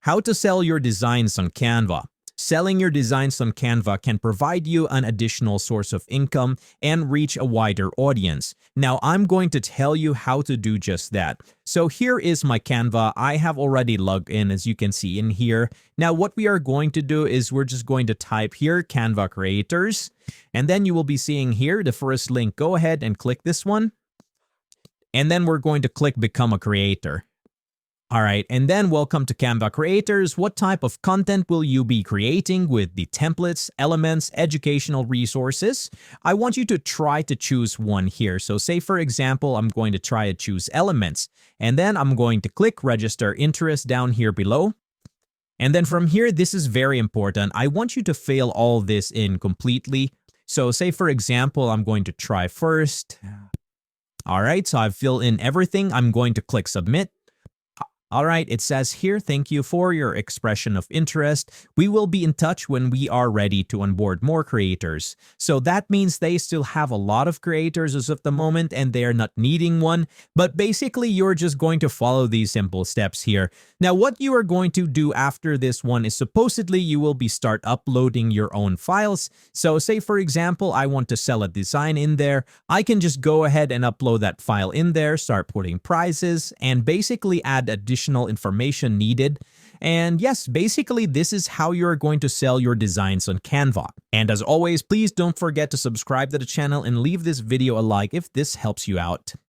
How to sell your designs on Canva. Selling your designs on Canva can provide you an additional source of income and reach a wider audience. Now, I'm going to tell you how to do just that. So here is my Canva. I have already logged in, as you can see in here. Now, what we are going to do is we're just going to type here Canva creators, and then you will be seeing here the first link. Go ahead and click this one, and then we're going to click become a creator. All right, and then welcome to Canva Creators. What type of content will you be creating with the templates, elements, educational resources? I want you to try to choose one here. So say, for example, I'm going to try to choose elements, and then I'm going to click register interest down here below. And then from here, this is very important. I want you to fill all this in completely. So say, for example, I'm going to try first. All right, so I've filled in everything. I'm going to click submit. All right, it says here, thank you for your expression of interest. We will be in touch when we are ready to onboard more creators. So that means they still have a lot of creators as of the moment and they are not needing one. But basically, you're just going to follow these simple steps here. Now, what you are going to do after this one is supposedly you will be start uploading your own files. So say, for example, I want to sell a design in there. I can just go ahead and upload that file in there, start putting prices, and basically add additional information needed. And yes, basically this is how you're going to sell your designs on Canva. And as always, please don't forget to subscribe to the channel and leave this video a like if this helps you out.